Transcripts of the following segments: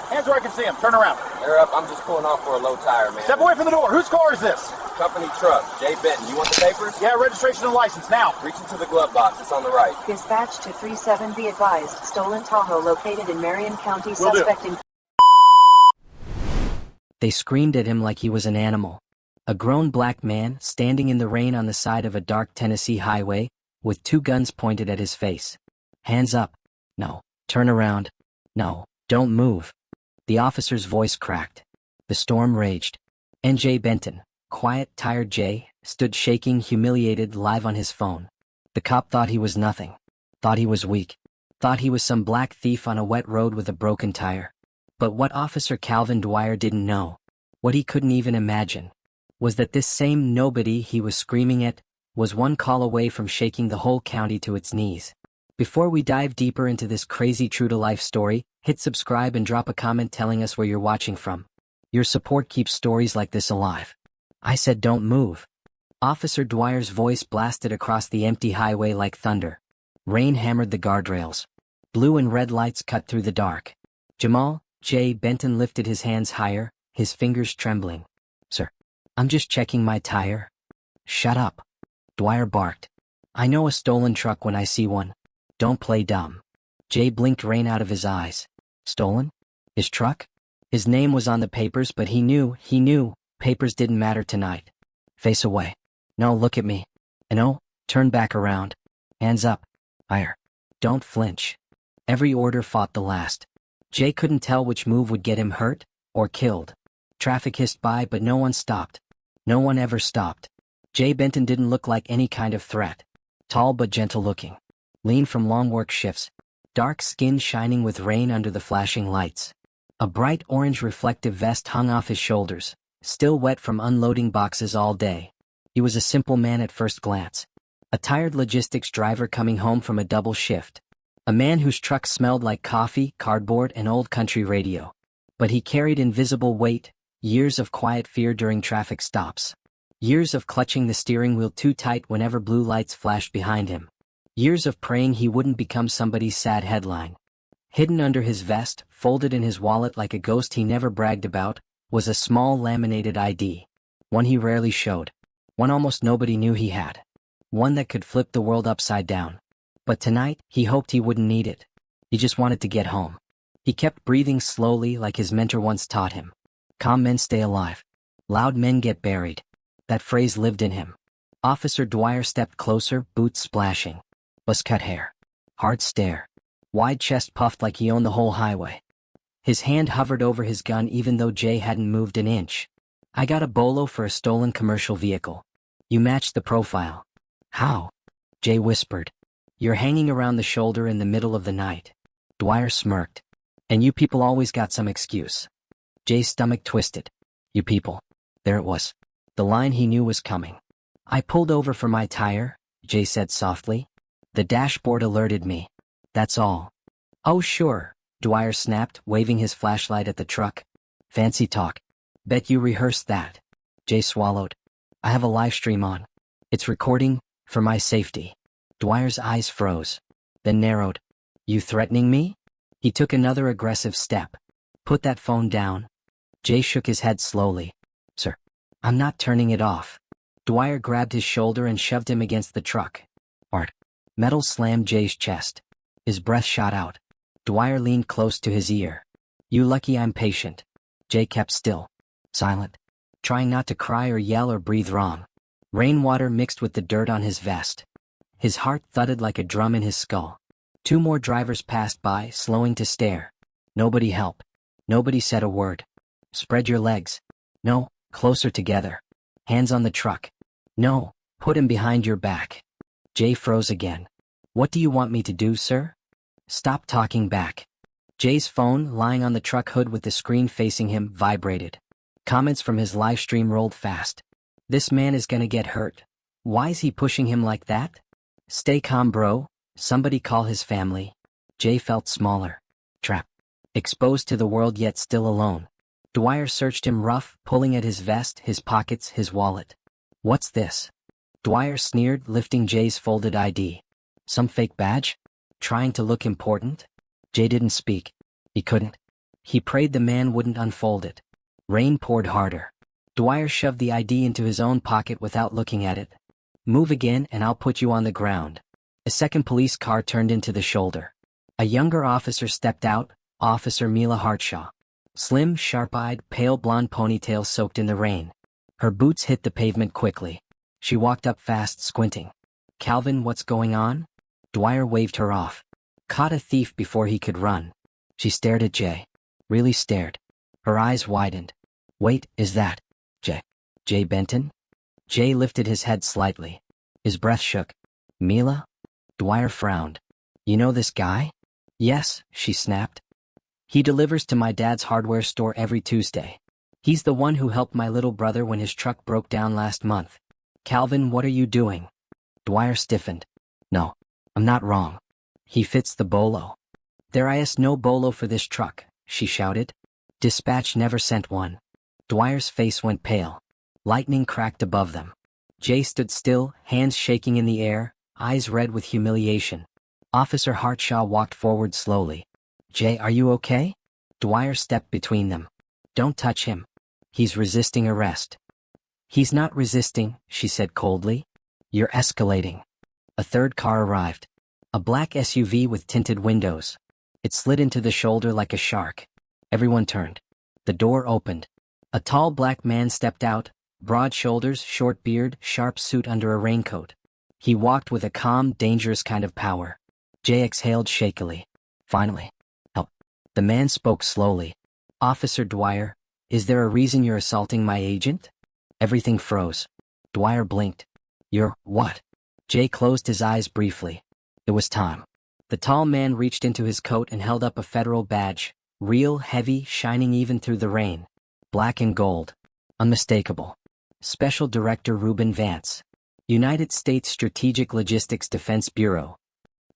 Hands where I can see them. Turn around. Air up. I'm just pulling off for a low tire, man. Step away from the door. Whose car is this? Company truck. Jay Benton. You want the papers? Yeah, registration and license. Now. Reach into the glove box. It's on the right. Dispatch to 37, be advised. Stolen Tahoe located in Marion County. Will do. Suspect in... They screamed at him like he was an animal. A grown black man standing in the rain on the side of a dark Tennessee highway with two guns pointed at his face. Hands up. No. Turn around. No. Don't move. The officer's voice cracked. The storm raged. And Jay Benton, quiet, tired Jay, stood shaking, humiliated, live on his phone. The cop thought he was nothing. Thought he was weak. Thought he was some black thief on a wet road with a broken tire. But what Officer Calvin Dwyer didn't know, what he couldn't even imagine, was that this same nobody he was screaming at was one call away from shaking the whole county to its knees. Before we dive deeper into this crazy true-to-life story, hit subscribe and drop a comment telling us where you're watching from. Your support keeps stories like this alive. I said don't move. Officer Dwyer's voice blasted across the empty highway like thunder. Rain hammered the guardrails. Blue and red lights cut through the dark. Jamal, Jay Benton lifted his hands higher, his fingers trembling. Sir, I'm just checking my tire. Shut up. Dwyer barked. I know a stolen truck when I see one. Don't play dumb. Jay blinked rain out of his eyes. Stolen? His truck? His name was on the papers, but he knew, papers didn't matter tonight. Face away. No, look at me. No, turn back around. Hands up. Higher. Don't flinch. Every order fought the last. Jay couldn't tell which move would get him hurt or killed. Traffic hissed by, but no one stopped. No one ever stopped. Jay Benton didn't look like any kind of threat. Tall but gentle looking. Lean from long work shifts. Dark skin shining with rain under the flashing lights. A bright orange reflective vest hung off his shoulders, still wet from unloading boxes all day. He was a simple man at first glance. A tired logistics driver coming home from a double shift. A man whose truck smelled like coffee, cardboard, and old country radio. But he carried invisible weight, years of quiet fear during traffic stops. Years of clutching the steering wheel too tight whenever blue lights flashed behind him. Years of praying he wouldn't become somebody's sad headline. Hidden under his vest, folded in his wallet like a ghost he never bragged about, was a small laminated ID. One he rarely showed. One almost nobody knew he had. One that could flip the world upside down. But tonight, he hoped he wouldn't need it. He just wanted to get home. He kept breathing slowly like his mentor once taught him. Calm men stay alive. Loud men get buried. That phrase lived in him. Officer Dwyer stepped closer, boots splashing. Buzz-cut hair. Hard stare. Wide chest puffed like he owned the whole highway. His hand hovered over his gun even though Jay hadn't moved an inch. I got a bolo for a stolen commercial vehicle. You matched the profile. How? Jay whispered. You're hanging around the shoulder in the middle of the night. Dwyer smirked. And you people always got some excuse. Jay's stomach twisted. You people. There it was. The line he knew was coming. I pulled over for my tire, Jay said softly. The dashboard alerted me. That's all. Oh sure, Dwyer snapped, waving his flashlight at the truck. Fancy talk. Bet you rehearsed that. Jay swallowed. I have a live stream on. It's recording, for my safety. Dwyer's eyes froze, then narrowed. You threatening me? He took another aggressive step. Put that phone down. Jay shook his head slowly. Sir, I'm not turning it off. Dwyer grabbed his shoulder and shoved him against the truck. Art. Metal slammed Jay's chest. His breath shot out. Dwyer leaned close to his ear. You lucky I'm patient. Jay kept still. Silent. Trying not to cry or yell or breathe wrong. Rainwater mixed with the dirt on his vest. His heart thudded like a drum in his skull. Two more drivers passed by, slowing to stare. Nobody helped. Nobody said a word. Spread your legs. No, closer together. Hands on the truck. No, put him behind your back. Jay froze again. What do you want me to do, sir? Stop talking back. Jay's phone, lying on the truck hood with the screen facing him, vibrated. Comments from his live stream rolled fast. This man is gonna get hurt. Why's he pushing him like that? Stay calm, bro. Somebody call his family. Jay felt smaller. Trapped. Exposed to the world yet still alone. Dwyer searched him rough, pulling at his vest, his pockets, his wallet. What's this? Dwyer sneered, lifting Jay's folded ID. Some fake badge? Trying to look important? Jay didn't speak. He couldn't. He prayed the man wouldn't unfold it. Rain poured harder. Dwyer shoved the ID into his own pocket without looking at it. Move again and I'll put you on the ground. A second police car turned into the shoulder. A younger officer stepped out, Officer Mila Hartshaw. Slim, sharp-eyed, pale blonde ponytail soaked in the rain. Her boots hit the pavement quickly. She walked up fast, squinting. Calvin, what's going on? Dwyer waved her off. Caught a thief before he could run. She stared at Jay. Really stared. Her eyes widened. Wait, is that Jay Benton? Jay lifted his head slightly. His breath shook. Mila? Dwyer frowned. You know this guy? Yes, she snapped. He delivers to my dad's hardware store every Tuesday. He's the one who helped my little brother when his truck broke down last month. Calvin, what are you doing? Dwyer stiffened. No, I'm not wrong. He fits the bolo. There is no bolo for this truck, she shouted. Dispatch never sent one. Dwyer's face went pale. Lightning cracked above them. Jay stood still, hands shaking in the air, eyes red with humiliation. Officer Hartshaw walked forward slowly. Jay, are you okay? Dwyer stepped between them. Don't touch him. He's resisting arrest. He's not resisting, she said coldly. You're escalating. A third car arrived. A black SUV with tinted windows. It slid into the shoulder like a shark. Everyone turned. The door opened. A tall black man stepped out, broad shoulders, short beard, sharp suit under a raincoat. He walked with a calm, dangerous kind of power. Jay exhaled shakily. Finally. Help. The man spoke slowly. Officer Dwyer, is there a reason you're assaulting my agent? Everything froze. Dwyer blinked. You're what? Jay closed his eyes briefly. It was time. The tall man reached into his coat and held up a federal badge, real, heavy, shining even through the rain. Black and gold. Unmistakable. Special Director Reuben Vance. United States Strategic Logistics Defense Bureau.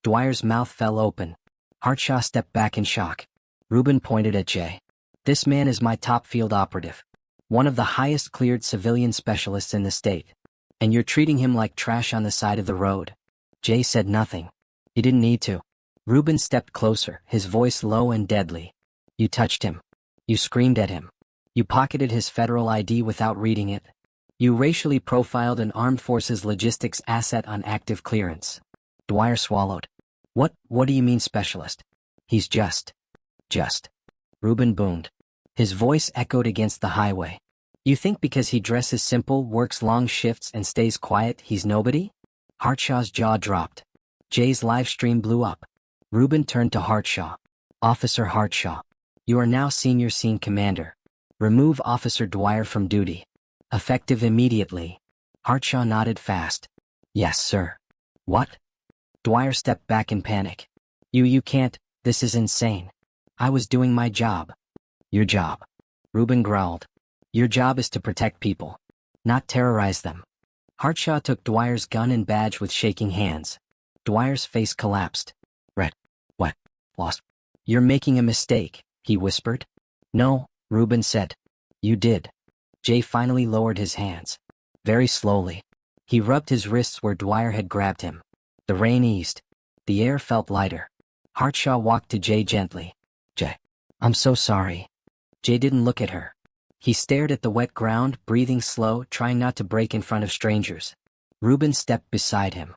Dwyer's mouth fell open. Hartshaw stepped back in shock. Reuben pointed at Jay. This man is my top field operative. One of the highest cleared civilian specialists in the state. And you're treating him like trash on the side of the road. Jay said nothing. He didn't need to. Reuben stepped closer, his voice low and deadly. You touched him. You screamed at him. You pocketed his federal ID without reading it. You racially profiled an armed forces logistics asset on active clearance. Dwyer swallowed. What do you mean specialist? He's just. Reuben boomed. His voice echoed against the highway. You think because he dresses simple, works long shifts and stays quiet, he's nobody? Hartshaw's jaw dropped. Jay's live stream blew up. Reuben turned to Hartshaw. Officer Hartshaw. You are now senior scene commander. Remove Officer Dwyer from duty. Effective immediately. Hartshaw nodded fast. Yes, sir. What? Dwyer stepped back in panic. You can't, this is insane. I was doing my job. Your job. Reuben growled. Your job is to protect people, not terrorize them. Hartshaw took Dwyer's gun and badge with shaking hands. Dwyer's face collapsed. Red. What? Lost. You're making a mistake, he whispered. No, Reuben said. You did. Jay finally lowered his hands. Very slowly. He rubbed his wrists where Dwyer had grabbed him. The rain eased. The air felt lighter. Hartshaw walked to Jay gently. Jay. I'm so sorry. Jay didn't look at her. He stared at the wet ground, breathing slow, trying not to break in front of strangers. Reuben stepped beside him.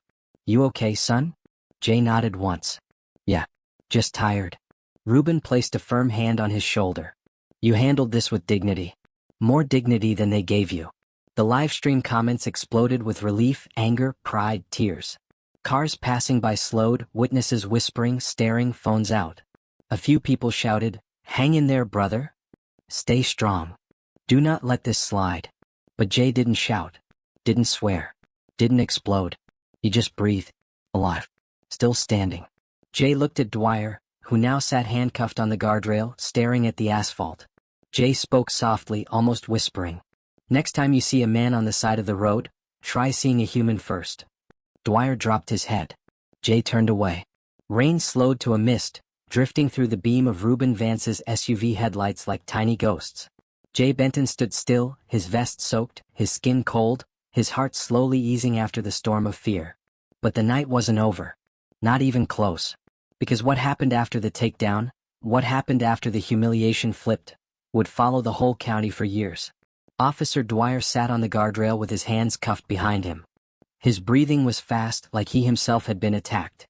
You okay, son? Jay nodded once. Yeah. Just tired. Reuben placed a firm hand on his shoulder. You handled this with dignity. More dignity than they gave you. The live stream comments exploded with relief, anger, pride, tears. Cars passing by slowed, witnesses whispering, staring, phones out. A few people shouted, Hang in there, brother. Stay strong. Do not let this slide. But Jay didn't shout. Didn't swear. Didn't explode. He just breathed. Alive. Still standing. Jay looked at Dwyer, who now sat handcuffed on the guardrail, staring at the asphalt. Jay spoke softly, almost whispering. Next time you see a man on the side of the road, try seeing a human first. Dwyer dropped his head. Jay turned away. Rain slowed to a mist, drifting through the beam of Reuben Vance's SUV headlights like tiny ghosts. Jay Benton stood still, his vest soaked, his skin cold, his heart slowly easing after the storm of fear. But the night wasn't over. Not even close. Because what happened after the takedown what happened after the humiliation flipped would follow the whole county for years. Officer Dwyer sat on the guardrail with his hands cuffed behind him. His breathing was fast, like he himself had been attacked.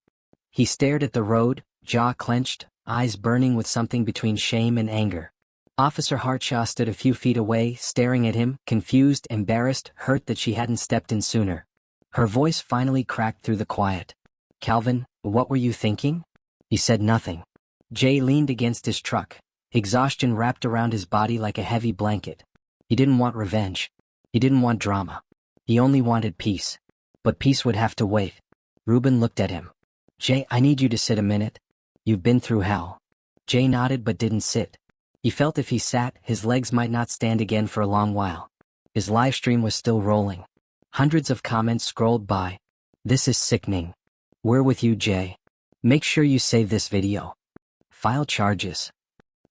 He stared at the road, jaw clenched, eyes burning with something between shame and anger. Officer Hartshaw stood a few feet away, staring at him, confused, embarrassed, hurt that she hadn't stepped in sooner. Her voice finally cracked through the quiet. "Calvin, what were you thinking?" He said nothing. Jay leaned against his truck. Exhaustion wrapped around his body like a heavy blanket. He didn't want revenge. He didn't want drama. He only wanted peace. But peace would have to wait. Reuben looked at him. "Jay, I need you to sit a minute. You've been through hell." Jay nodded but didn't sit. He felt if he sat, his legs might not stand again for a long while. His live stream was still rolling. Hundreds of comments scrolled by. "This is sickening. We're with you, Jay. Make sure you save this video. File charges."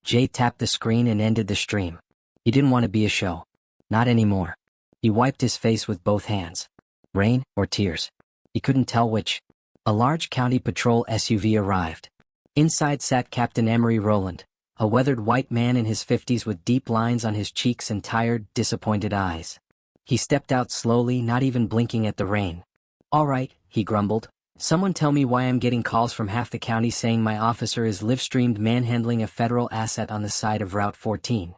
Jay tapped the screen and ended the stream. He didn't want to be a show. Not anymore. He wiped his face with both hands. Rain or tears? He couldn't tell which. A large county patrol SUV arrived. Inside sat Captain Emery Rowland, a weathered white man in his 50s with deep lines on his cheeks and tired, disappointed eyes. He stepped out slowly, not even blinking at the rain. "All right," he grumbled. "Someone tell me why I'm getting calls from half the county saying my officer is live-streamed manhandling a federal asset on the side of Route 14.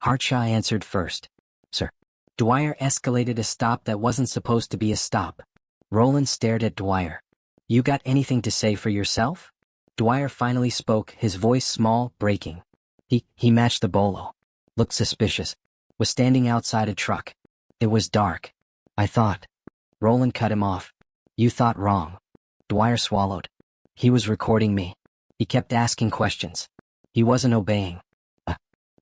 Hartshaw answered first. "Sir." Dwyer escalated a stop that wasn't supposed to be a stop. Rowland stared at Dwyer. "You got anything to say for yourself?" Dwyer finally spoke, his voice small, breaking. He matched the bolo. Looked suspicious. Was standing outside a truck. It was dark. "I thought." Rowland cut him off. "You thought wrong." Dwyer swallowed. "He was recording me. He kept asking questions. He wasn't obeying."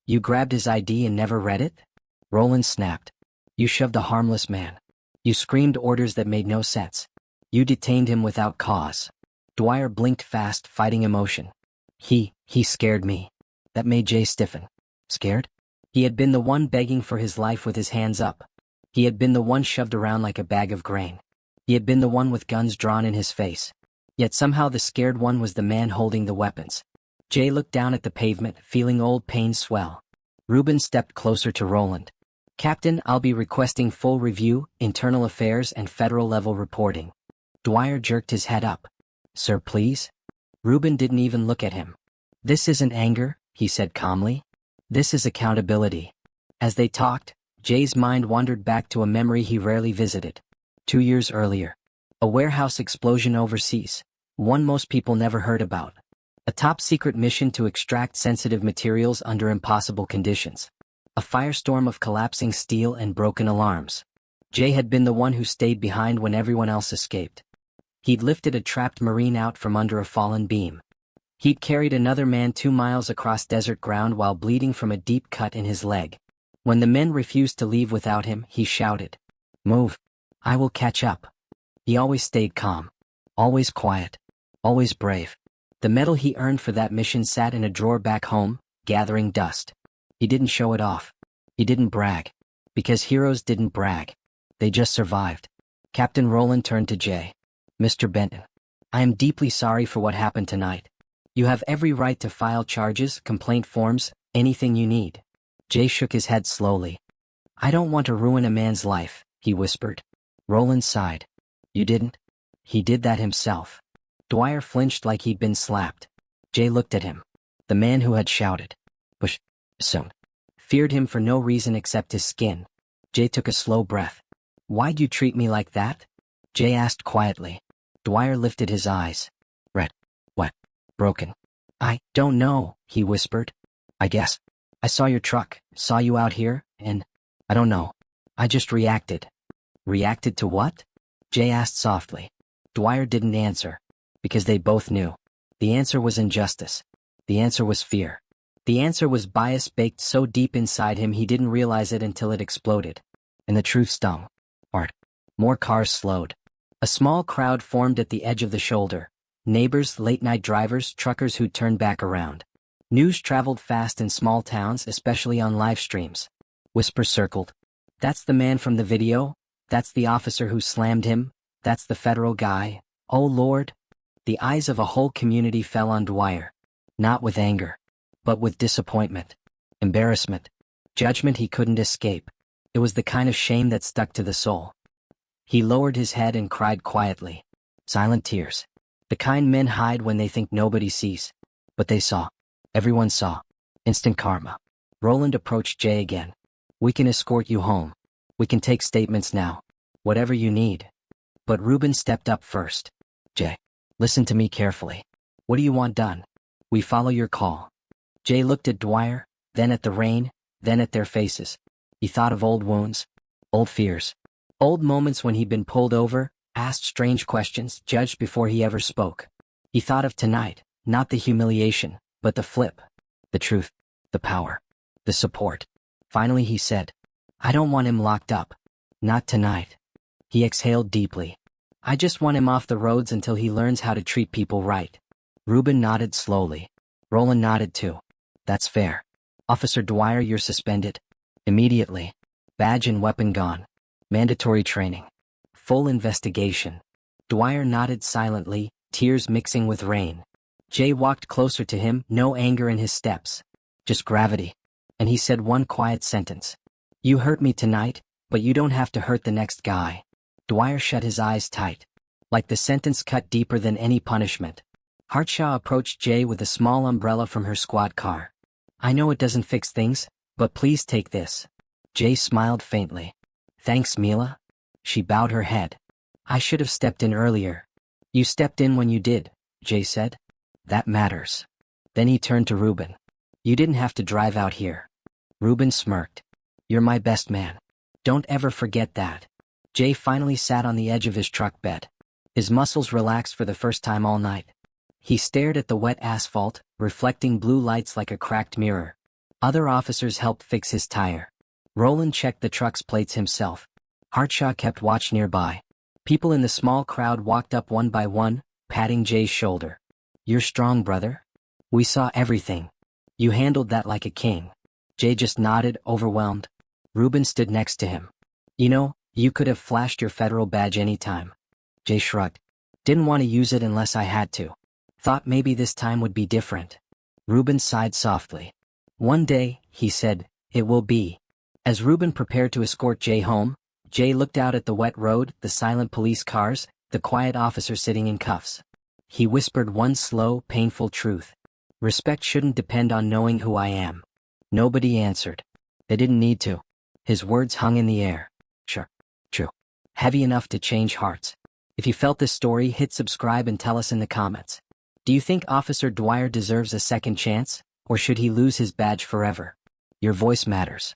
"You grabbed his ID and never read it?" Rowland snapped. "You shoved a harmless man. You screamed orders that made no sense. You detained him without cause." Dwyer blinked fast, fighting emotion. He scared me." That made Jay stiffen. Scared? He had been the one begging for his life with his hands up. He had been the one shoved around like a bag of grain. He had been the one with guns drawn in his face. Yet somehow the scared one was the man holding the weapons. Jay looked down at the pavement, feeling old pain swell. Reuben stepped closer to Rowland. "Captain, I'll be requesting full review, internal affairs and federal-level reporting." Dwyer jerked his head up. "Sir, please?" Reuben didn't even look at him. "This isn't anger," he said calmly. "This is accountability." As they talked, Jay's mind wandered back to a memory he rarely visited. 2 years earlier. A warehouse explosion overseas. One most people never heard about. A top-secret mission to extract sensitive materials under impossible conditions. A firestorm of collapsing steel and broken alarms. Jay had been the one who stayed behind when everyone else escaped. He'd lifted a trapped Marine out from under a fallen beam. He'd carried another man 2 miles across desert ground while bleeding from a deep cut in his leg. When the men refused to leave without him, he shouted, "Move. I will catch up." He always stayed calm. Always quiet. Always brave. The medal he earned for that mission sat in a drawer back home, gathering dust. He didn't show it off. He didn't brag. Because heroes didn't brag. They just survived. Captain Rowland turned to Jay. "Mr. Benton, I am deeply sorry for what happened tonight. You have every right to file charges, complaint forms, anything you need." Jay shook his head slowly. "I don't want to ruin a man's life," he whispered. Rowland sighed. "You didn't?" "He did that himself." Dwyer flinched like he'd been slapped. Jay looked at him. The man who had shouted, "Push, soon," feared him for no reason except his skin. Jay took a slow breath. "Why'd you treat me like that?" Jay asked quietly. Dwyer lifted his eyes. "Red. What? Broken." "I don't know," he whispered. "I guess. I saw your truck, saw you out here, and I don't know. I just reacted." "Reacted to what?" Jay asked softly. Dwyer didn't answer. Because they both knew. The answer was injustice. The answer was fear. The answer was bias baked so deep inside him he didn't realize it until it exploded. And the truth stung. Hard. More cars slowed. A small crowd formed at the edge of the shoulder. Neighbors, late-night drivers, truckers who turned back around. News traveled fast in small towns, especially on live streams. Whispers circled. "That's the man from the video. That's the officer who slammed him. That's the federal guy. Oh Lord." The eyes of a whole community fell on Dwyer. Not with anger. but with disappointment, embarrassment, judgment he couldn't escape. It was the kind of shame that stuck to the soul. He lowered his head and cried quietly. Silent tears. The kind men hide when they think nobody sees. But they saw. Everyone saw. Instant karma. Roland approached Jay again. We can escort you home. We can take statements now. Whatever you need. But Ruben stepped up first. Jay, listen to me carefully. What do you want done? We follow your call. Jay looked at Dwyer, then at the rain, then at their faces. He thought of old wounds, old fears, old moments when he'd been pulled over, asked strange questions, judged before he ever spoke. He thought of tonight, not the humiliation, but the flip, the truth, the power, the support. Finally he said, I don't want him locked up. Not tonight. He exhaled deeply. I just want him off the roads until he learns how to treat people right. Ruben nodded slowly. Roland nodded too. That's fair. Officer Dwyer, you're suspended. Immediately. Badge and weapon gone. Mandatory training. Full investigation. Dwyer nodded silently, tears mixing with rain. Jay walked closer to him, no anger in his steps. Just gravity. And he said one quiet sentence. You hurt me tonight, but you don't have to hurt the next guy. Dwyer shut his eyes tight. Like the sentence cut deeper than any punishment. Hartshaw approached Jay with a small umbrella from her squad car. I know it doesn't fix things, but please take this. Jay smiled faintly. Thanks, Mila. She bowed her head. I should have stepped in earlier. You stepped in when you did, Jay said. That matters. Then he turned to Ruben. You didn't have to drive out here. Ruben smirked. You're my best man. Don't ever forget that. Jay finally sat on the edge of his truck bed. His muscles relaxed for the first time all night. He stared at the wet asphalt, reflecting blue lights like a cracked mirror. Other officers helped fix his tire. Roland checked the truck's plates himself. Hartshaw kept watch nearby. People in the small crowd walked up one by one, patting Jay's shoulder. You're strong, brother. We saw everything. You handled that like a king. Jay just nodded, overwhelmed. Ruben stood next to him. You know, you could have flashed your federal badge anytime. Jay shrugged. Didn't want to use it unless I had to. Thought maybe this time would be different. Ruben sighed softly. One day, he said, it will be. As Ruben prepared to escort Jay home, Jay looked out at the wet road, the silent police cars, the quiet officer sitting in cuffs. He whispered one slow, painful truth. Respect shouldn't depend on knowing who I am. Nobody answered. They didn't need to. His words hung in the air. Sure. True. Heavy enough to change hearts. If you felt this story, hit subscribe and tell us in the comments. Do you think Officer Dwyer deserves a second chance, or should he lose his badge forever? Your voice matters.